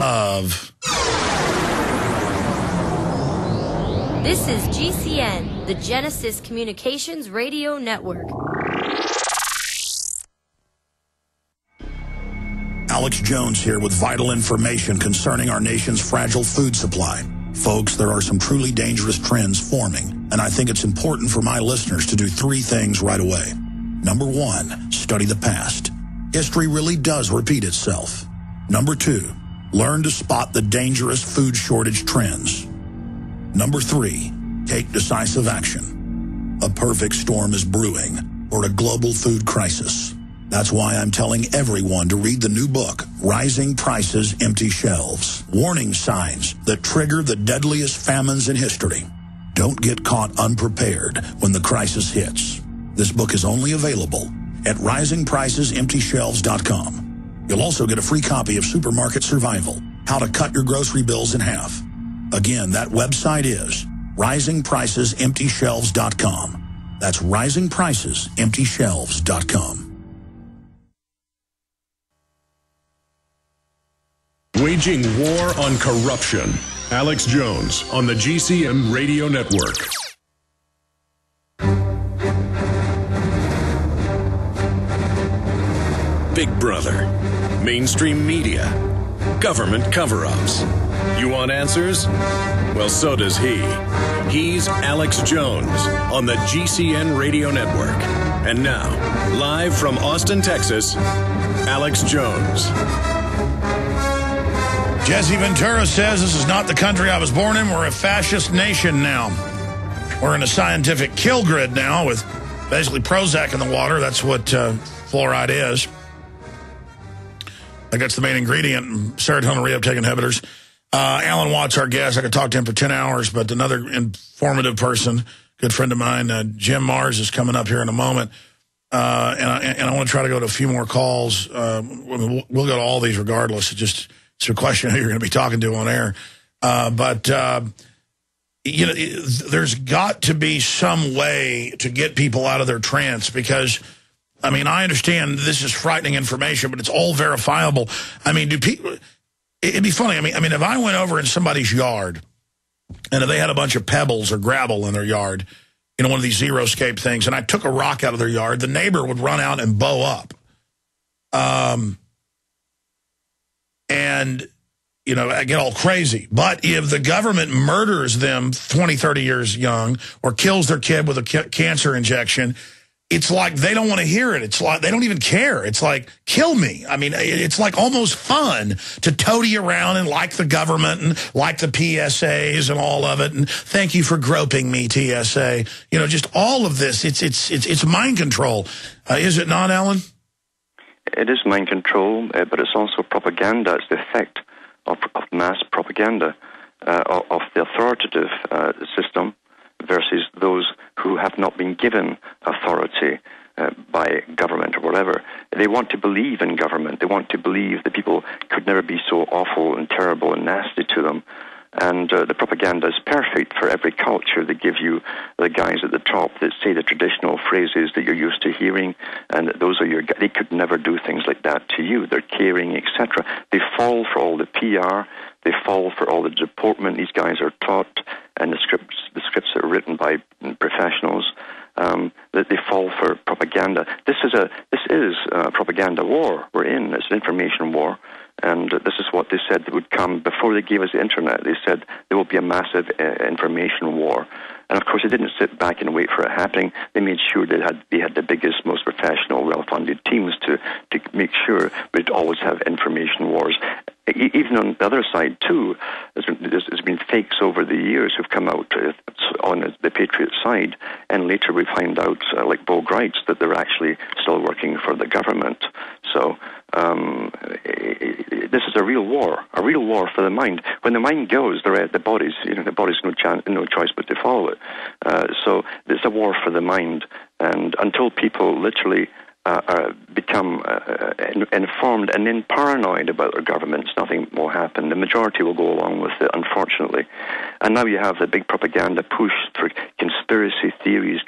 of... This is GCN, the Genesis Communications Radio Network. Alex Jones here with vital information concerning our nation's fragile food supply. Folks, there are some truly dangerous trends forming, and I think it's important for my listeners to do three things right away. Number one, study the past. History really does repeat itself. Number two, learn to spot the dangerous food shortage trends. Number three, take decisive action. A perfect storm is brewing for a global food crisis. That's why I'm telling everyone to read the new book, Rising Prices, Empty Shelves. Warning signs that trigger the deadliest famines in history. Don't get caught unprepared when the crisis hits. This book is only available at risingpricesemptyshelves.com. You'll also get a free copy of Supermarket Survival, How to Cut Your Grocery Bills in Half. Again, that website is risingpricesemptyshelves.com. That's risingpricesemptyshelves.com. Waging war on corruption. Alex Jones on the GCN Radio Network. Big Brother, mainstream media, government cover-ups. You want answers? Well, so does he. He's Alex Jones on the GCN Radio Network. And now, live from Austin, Texas, Alex Jones. Jesse Ventura says this is not the country I was born in. We're a fascist nation now. We're in a scientific kill grid now with basically Prozac in the water. That's what fluoride is. I think that's the main ingredient in serotonin reuptake inhibitors. Alan Watts, our guest. I could talk to him for 10 hours, but another informative person, good friend of mine, Jim Mars, is coming up here in a moment. And I want to try to go to a few more calls. We'll go to all these regardless. It's a question of who you're going to be talking to on air. You know, there's got to be some way to get people out of their trance because, I mean, I understand this is frightening information, but it's all verifiable. I mean, do people... It'd be funny. I mean, if I went over in somebody's yard and if they had a bunch of pebbles or gravel in their yard, you know, one of these zero-scape things, and I took a rock out of their yard, the neighbor would run out and bow up. And, you know, I get all crazy. But if the government murders them 20, 30 years young or kills their kid with a cancer injection, it's like they don't want to hear it. It's like they don't even care. It's like, kill me. I mean, it's like almost fun to toady around and like the government and like the PSAs and all of it. And thank you for groping me, TSA. You know, just all of this. It's mind control. Is it not, Alan? It is mind control, but it's also propaganda. It's the effect of mass propaganda of the authoritative system versus those who have not been given authority by government or whatever. They want to believe in government. They want to believe that people could never be so awful and terrible and nasty to them. And the propaganda is perfect for every culture. They give you the guys at the top that say the traditional phrases that you're used to hearing, and that those are they could never do things like that to you. They're caring, etc. They fall for all the PR. They fall for all the deportment these guys are taught, and the scripts that are written by professionals. That they fall for propaganda. This is a propaganda war we're in. It's an information war. And this is what they said that would come before they gave us the internet. They said there will be a massive information war. And of course, they didn't sit back and wait for it happening. They made sure they had the biggest, most professional, well-funded teams to make sure we'd always have information wars. Even on the other side, too, there's been fakes over the years who've come out on the Patriot side, and later we find out, like Bo Greitz, that they're actually still working for the government. So this is a real war for the mind. When the mind goes, the body's no choice but to follow it. So it's a war for the mind, and until people literally become informed and then paranoid about their governments, nothing will happen. The majority will go along with it, unfortunately. And now you have the big propaganda push for conspiracy theories,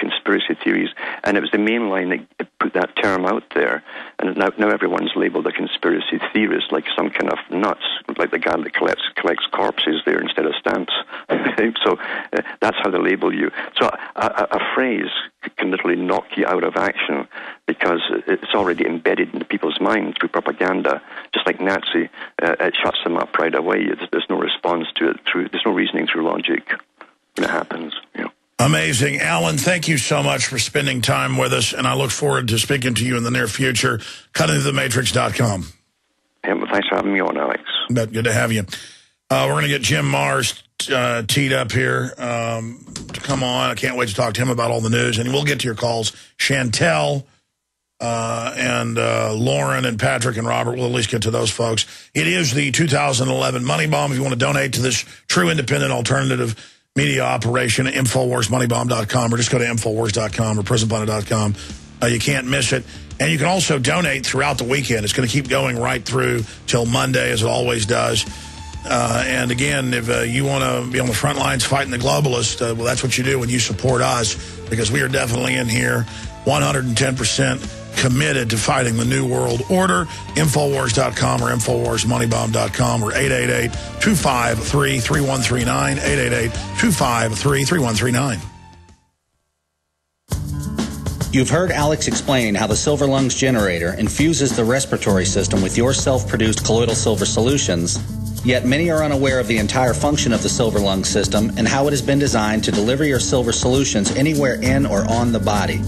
and it was the main line that put that term out there. And now everyone's labeled a conspiracy theorist, like some kind of nuts, like the guy that collects corpses there instead of stamps. So that's how they label you. So a phrase can literally knock you out of action because it's already embedded into people's minds through propaganda. Just like Nazi, it shuts them up right away. There's no response to it. There's no reasoning through logic when it happens. You know. Amazing. Alan, thank you so much for spending time with us, and I look forward to speaking to you in the near future. CuttingThroughTheMatrix.com. Yeah, well, thanks for having me on, Alex. Good to have you. We're going to get Jim Mars teed up here to come on. I can't wait to talk to him about all the news, and we'll get to your calls. Chantel and Lauren and Patrick and Robert, we'll at least get to those folks. It is the 2011 Money Bomb. If you want to donate to this true independent alternative media operation, InfoWarsMoneyBomb.com, or just go to InfoWars.com or PrisonPlanet.com. You can't miss it. And you can also donate throughout the weekend. It's going to keep going right through till Monday, as it always does. And again, if you want to be on the front lines fighting the globalists, well, that's what you do when you support us, because we are definitely in here 110% committed to fighting the New World Order. Infowars.com or InfoWarsMoneyBomb.com or 888-253-3139, 888-253-3139. You've heard Alex explain how the Silver Lungs generator infuses the respiratory system with your self-produced colloidal silver solutions, yet many are unaware of the entire function of the Silver Lungs system and how it has been designed to deliver your silver solutions anywhere in or on the body.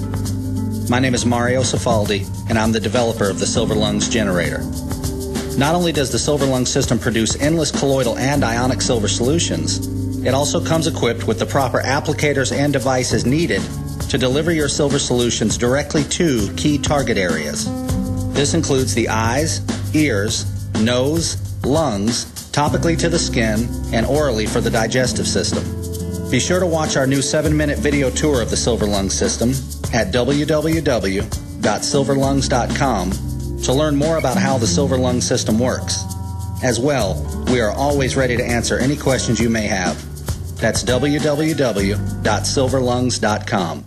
My name is Mario Cifaldi, and I'm the developer of the Silver Lungs generator. Not only does the Silver Lungs system produce endless colloidal and ionic silver solutions, it also comes equipped with the proper applicators and devices needed to deliver your silver solutions directly to key target areas. This includes the eyes, ears, nose, lungs, topically to the skin, and orally for the digestive system. Be sure to watch our new 7-minute video tour of the Silver Lungs system at www.silverlungs.com to learn more about how the Silver Lungs system works. As well, we are always ready to answer any questions you may have. That's www.silverlungs.com.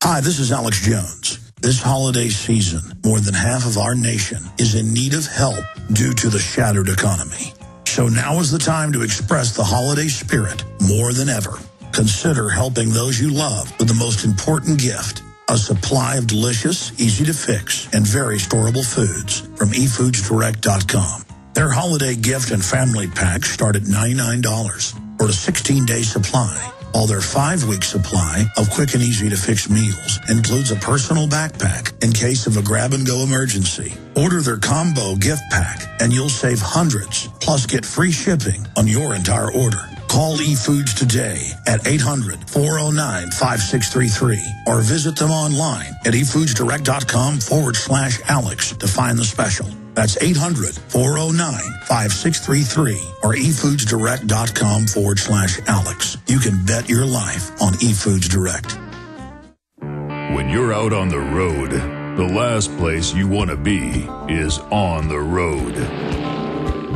Hi, this is Alex Jones. This holiday season, more than half of our nation is in need of help due to the shattered economy. So now is the time to express the holiday spirit more than ever. Consider helping those you love with the most important gift, a supply of delicious, easy-to-fix, and very storable foods from eFoodsDirect.com. Their holiday gift and family packs start at $99 for a 16-day supply. While their 5-week supply of quick and easy-to-fix meals includes a personal backpack in case of a grab-and-go emergency. Order their combo gift pack, and you'll save hundreds, plus get free shipping on your entire order. Call eFoods today at 800-409-5633 or visit them online at eFoodsDirect.com/Alex to find the special. That's 800-409-5633 or eFoodsDirect.com/Alex. You can bet your life on eFoods Direct. When you're out on the road, the last place you want to be is on the road.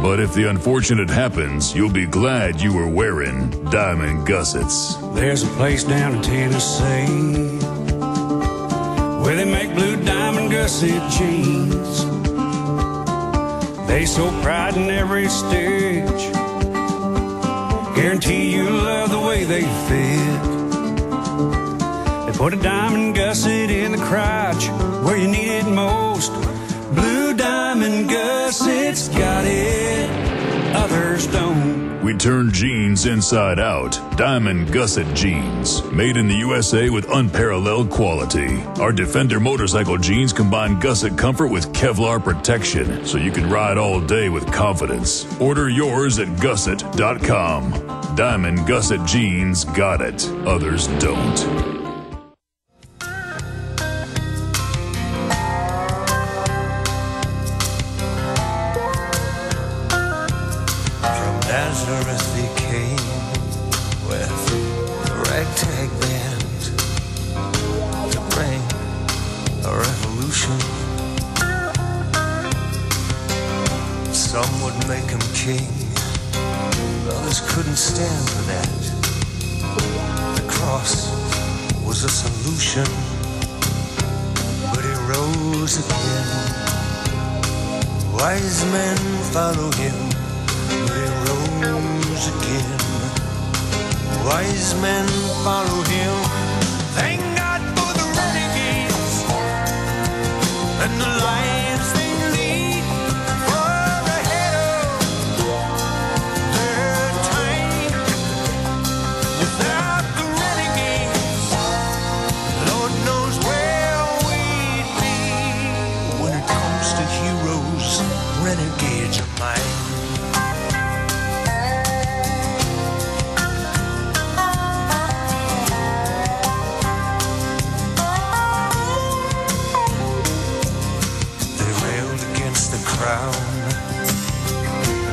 But if the unfortunate happens, you'll be glad you were wearing diamond gussets. There's a place down in Tennessee where they make blue diamond gusset jeans. They so pride in every stitch, guarantee you love the way they fit. They put a diamond gusset in the crotch where you need it most. Blue diamond gussets got it, others don't. We turn jeans inside out. Diamond gusset jeans. Made in the USA with unparalleled quality. Our Defender motorcycle jeans combine gusset comfort with Kevlar protection, so you can ride all day with confidence. Order yours at gusset.com. Diamond gusset jeans got it, others don't. Nazareth he came with the ragtag band to bring a revolution Some would make him king, others couldn't stand for that. The cross was a solution, but he rose again. Wise men follow him, but he rose again. Wise men follow him. Thank God for the renegades and the lives they lead, far ahead of their time. Without the renegades, Lord knows where we'd be. When it comes to heroes, renegades are mine.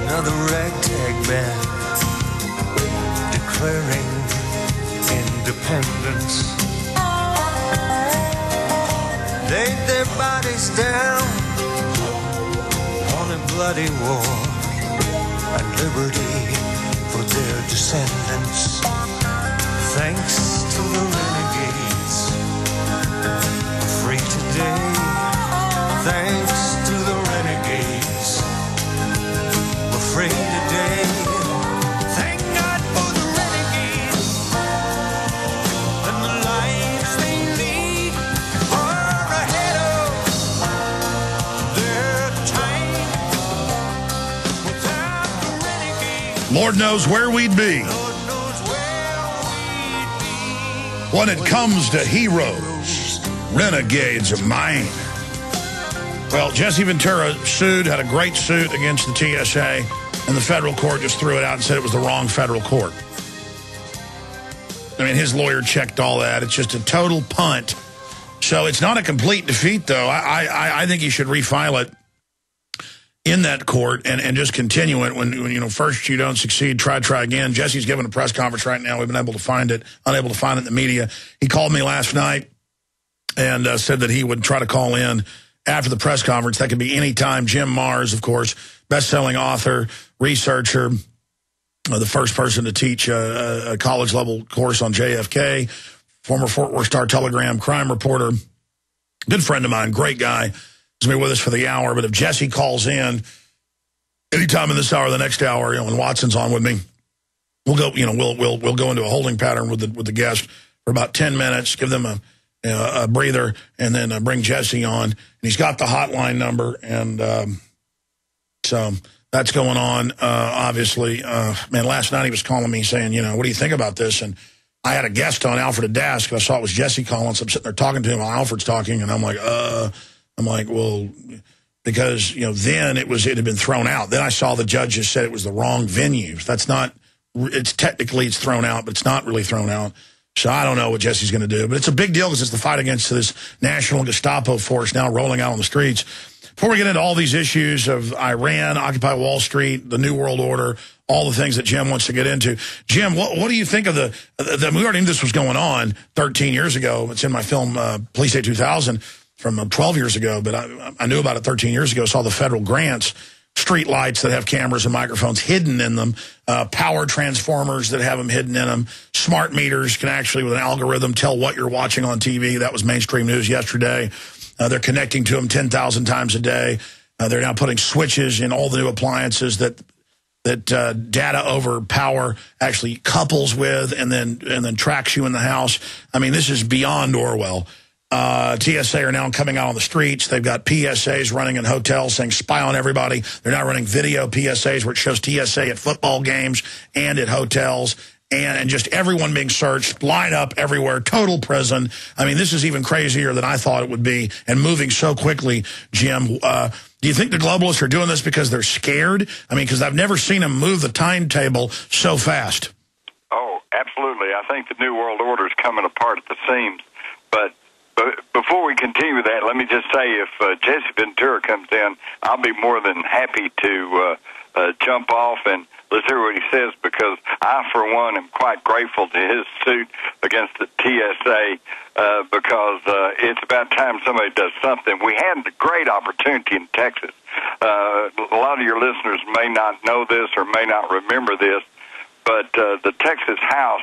Another ragtag band declaring independence. Laid their bodies down on a bloody war and liberty for their descendants. Thanks to the renegades, we're free today. Thanks to the renegades, we're free today. Thank God for the renegades and the lives they lead, far ahead of their time. Without the renegades, Lord knows where we'd be. Lord knows where we'd be. When it comes to heroes, renegades are mine. Well, Jesse Ventura sued, had a great suit against the TSA, and the federal court just threw it out and said it was the wrong federal court. I mean, his lawyer checked all that. It's just a total punt. So it's not a complete defeat, though. I think he should refile it in that court and just continue it. When you know, first you don't succeed, try again. Jesse's giving a press conference right now. We've been unable to find it in the media. He called me last night and said that he would try to call in after the press conference. That could be any time. Jim Mars, of course, best-selling author, researcher, the first person to teach a college-level course on JFK, former Fort Worth Star-Telegram crime reporter, good friend of mine, great guy. He's going to be with us for the hour. But if Jesse calls in anytime in this hour or the next hour, you know, when Watson's on with me, we'll go. You know, we'll go into a holding pattern with the guest for about 10 minutes, give them a breather, and then bring Jesse on. And he's got the hotline number, and so that's going on, obviously. Man, last night he was calling me saying, you know, what do you think about this? And I had a guest on, Alfred Adask, and I saw it was Jesse calling, so I'm sitting there talking to him while Alfred's talking, and I'm like, well, because, you know, then it had been thrown out. Then I saw the judges said it was the wrong venues. That's not, it's thrown out, but it's not really thrown out. So I don't know what Jesse's going to do. But it's a big deal because it's the fight against this national Gestapo force now rolling out on the streets. Before we get into all these issues of Iran, Occupy Wall Street, the New World Order, all the things that Jim wants to get into. Jim, what do you think of the we already knew this was going on 13 years ago. It's in my film Police State 2000 from 12 years ago, but I knew about it 13 years ago, saw the federal grants, street lights that have cameras and microphones hidden in them, power transformers that have them hidden in them, smart meters can actually, with an algorithm, tell what you're watching on TV. That was mainstream news yesterday. They're connecting to them 10,000 times a day. They're now putting switches in all the new appliances that data over power actually couples with and then tracks you in the house. I mean, this is beyond Orwell. TSA are now coming out on the streets. They've got PSAs running in hotels saying spy on everybody. They're now running video PSAs where it shows TSA at football games and at hotels. And just everyone being searched, line up everywhere, total prison. I mean, this is even crazier than I thought it would be, and moving so quickly, Jim. Do you think the globalists are doing this because they're scared? I mean, because I've never seen them move the timetable so fast. Oh, absolutely. I think the New World Order is coming apart at the seams. But before we continue with that, let me just say, if Jesse Ventura comes in, I'll be more than happy to jump off and Let's hear what he says, because I, for one, am quite grateful to his suit against the TSA, because it's about time somebody does something. We had a great opportunity in Texas. A lot of your listeners may not know this or may not remember this, but the Texas House